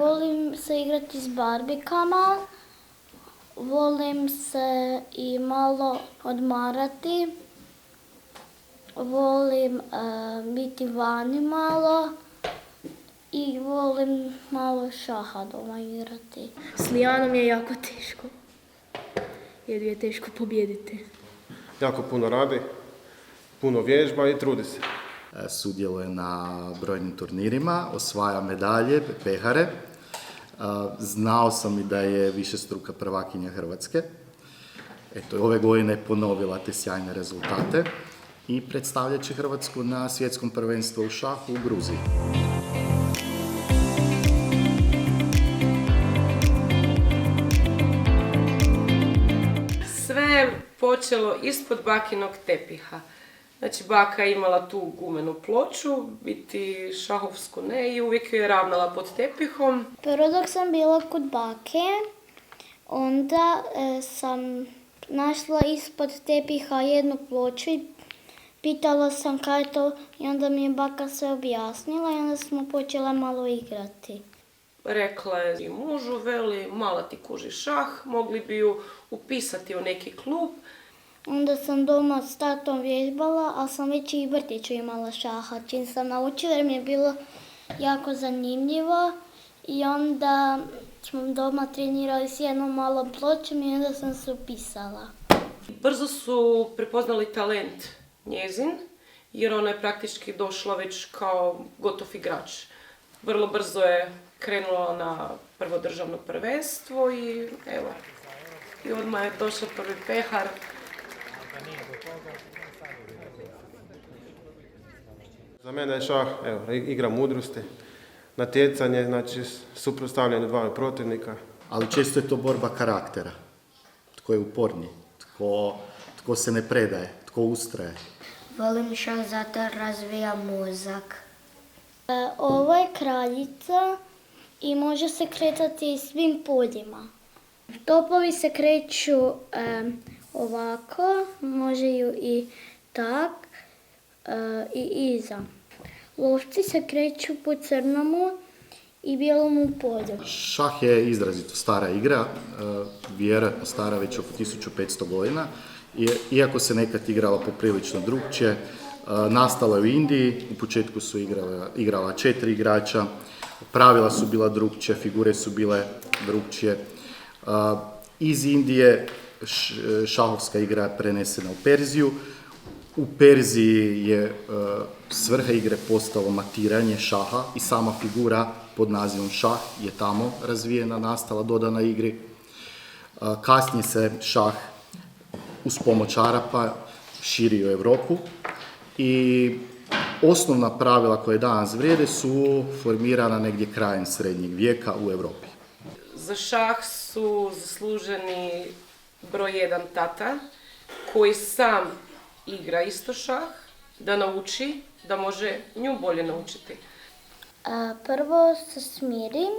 Volim se igrati s barbikama, volim se i malo odmarati, volim biti vani malo i volim malo šaha doma igrati. S Lijanom je jako teško, jer je teško pobijediti. Jako puno radi, puno vježba i trudi se. Sudjeluje na brojnim turnirima, osvaja medalje, pehare. Znao sam i da je višestruka prvakinja Hrvatske. Eto, ove godine je ponovila te sjajne rezultate i predstavljat će Hrvatsku na svjetskom prvenstvu u šahu u Gruziji. Sve je počelo ispod bakinog tepiha. Znači, baka je imala tu gumenu ploču, biti šahovsku ne, i uvijek ju je ravnala pod tepihom. Prvo dok sam bila kod bake, onda sam našla ispod tepiha jednu ploču i pitala sam kaj je to i onda mi je baka sve objasnila i onda smo počela malo igrati. Rekla je i mužu, veli, mala ti kuži šah, mogli bi ju upisati u neki klub. Onda sam doma s tatom vježbala, ali sam već i u vrtiću imala šaha. Čim sam naučila jer mi je bilo jako zanimljivo i onda smo doma trenirali s jednom malom pločom i onda sam se upisala. Brzo su prepoznali talent njezin, jer ona je praktički došla već kao gotov igrač. Vrlo brzo je krenula na prvo državno prvenstvo i evo, i odmah je došao prvi pehar. Za mene je šah igra mudrosti, natjecanje, znači suprotstavljanje dva protivnika. Ali često je to borba karaktera. Tko je uporniji, tko se ne predaje, tko ustraje. Volim šah zato jer razvija mozak. Ovo je kraljica i može se kretati svim poljima. Topovi se kreću ovako, možeju i tak i iza. Lovci se kreću po crnomu i bijelomu polju. Šah je izrazito stara igra, vjerojatno stara već oko 1500 godina. Iako se nekad igrala poprilično drukčije, nastala je u Indiji, u početku su igrala 4 igrača, pravila su bila drukčije, figure su bile drukčije. Iz Indije šahovska igra je prenesena u Perziju. U Perziji je svrha igre postalo matiranje šaha i sama figura pod nazivom šah je tamo razvijena, nastala, dodana igri. Kasnije se šah uz pomoć Arapa širi u Europu i osnovna pravila koje danas vrijede su formirana negdje krajem srednjeg vijeka u Europi. Za šah su zasluženi broj 1 tata, koji sam igra isto šah, da nauči, da može nju bolje naučiti. Prvo se smirim,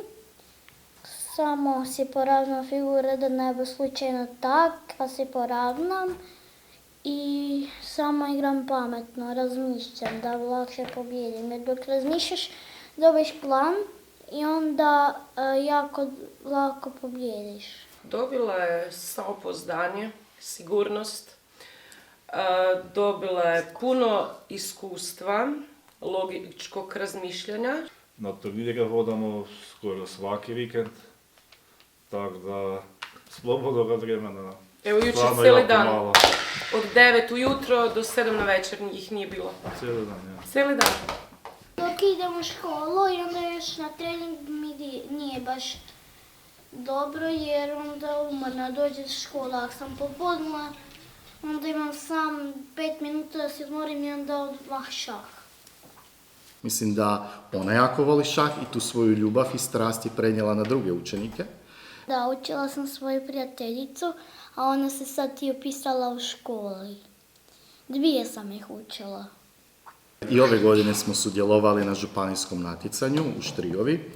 samo si poravnam figure da ne bi slučajno tak, pa si poravnam i samo igram pametno, razmišljam da lakše pobijedim. Jer dok razmišljaš dobiš plan i onda jako lako pobjediš. Dobila je samopouzdanje, sigurnost, dobila je puno iskustva, logičkog razmišljanja. Na turnire vodamo skoro svaki vikend, tako da slobodnoga vremena. Evo jučer cijeli dan, od 9 ujutro do 7 na večer ih nije bilo. Cijeli dan, ja. Cijeli dan. Dok idem u školu i onda još na trening mi nije baš dobro jer onda umorna dođe iz škola. Ako sam popodnula, onda imam sam 5 minuta da se odmorim i onda odmah šah. Mislim da ona jako voli šah i tu svoju ljubav i strast je prenijela na druge učenike. Da, učila sam svoju prijateljicu, a ona se sad i upisala u školi. 2 sam ih učila. I ove godine smo sudjelovali na županijskom natjecanju u Štrijovi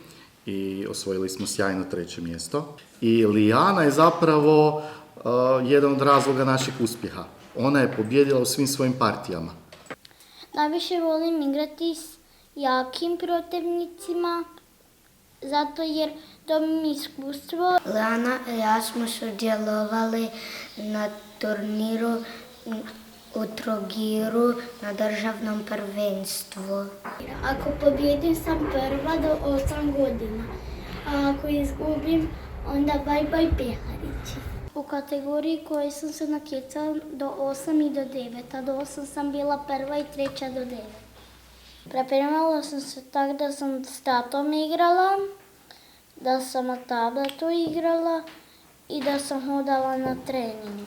i osvojili smo sjajno 3. mjesto. I Lijana je zapravo jedan od razloga našeg uspjeha. Ona je pobijedila u svim svojim partijama. Najviše volim igrati s jakim protivnicima zato jer dobim iskustvo. Lana i ja smo sudjelovali na turniru u Trogiru na državnom prvenstvu. Ako pobjedim sam prva do 8 godina, a ako izgubim onda bye peharići. U kategoriji koji sam se natjecala do 8 i do 9, a do 8 sam bila prva i treća do 9. Pripremala sam se tako da sam s tatom igrala, da sam na tabletu igrala i da sam hodala na trening.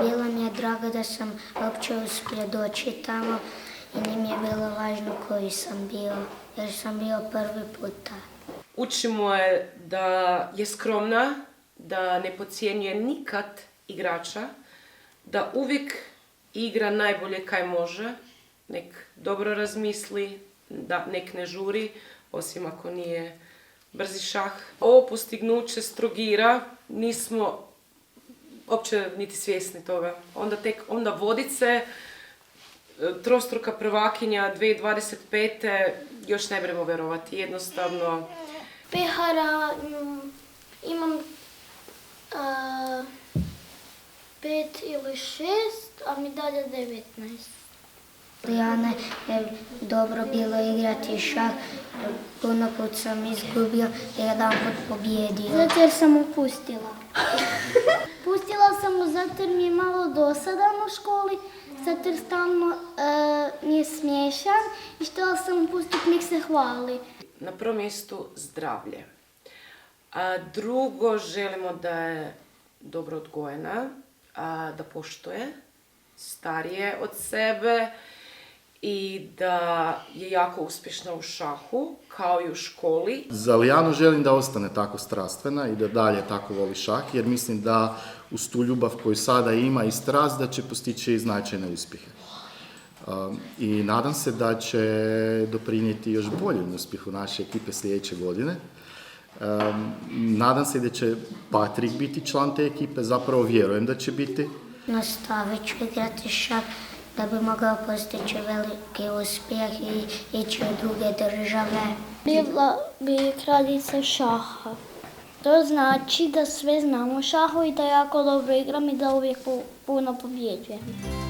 Bilo mi je drago da sam uopće uspio doći tamo i nije mi je bilo važno koji sam bio, jer sam bio prvi puta. Učimo je da je skromna, da ne podcjenjuje nikad igrača, da uvijek igra najbolje kaj može, nek dobro razmisli, da nek ne žuri, osim ako nije brzi šah. Ovo postignuće s Trogira nismo uopće niti svjesni toga. Onda Vodice, trostruka prvakinja 2025. još ne možemo vjerovati, jednostavno. Pehara imam 5 ili 6, a medalja 19. Lijana je dobro bilo igrati šah, puno put sam izgubio i jedan put pobjedio. Zato jer sam upustila. Pustila sam mu zato jer mi je malo dosadan u školi, zato jer stalno mi je smiješan i htjela sam mu pustiti nek se hvali. Na prvom mjestu zdravlje. A drugo, želimo da je dobro odgojena, da poštuje starije od sebe i da je jako uspješna u šahu, kao i u školi. Za Lijanu želim da ostane tako strastvena i da dalje tako voli šah, jer mislim da uz tu ljubav koju sada ima i strast da će postići značajne uspjehe. I nadam se da će doprinijeti još boljem uspjehu naše ekipe sljedeće godine. Nadam se da će Patrik biti član te ekipe, zapravo vjerujem da će biti. Nastavit ću igrati šah da bi mogao postići veliki uspjeh i ići u druge države. Bila bi kraljica šaha. To znači da sve znamo o šahu i da jako dobro igram i da uvijek puno pobjeđujem.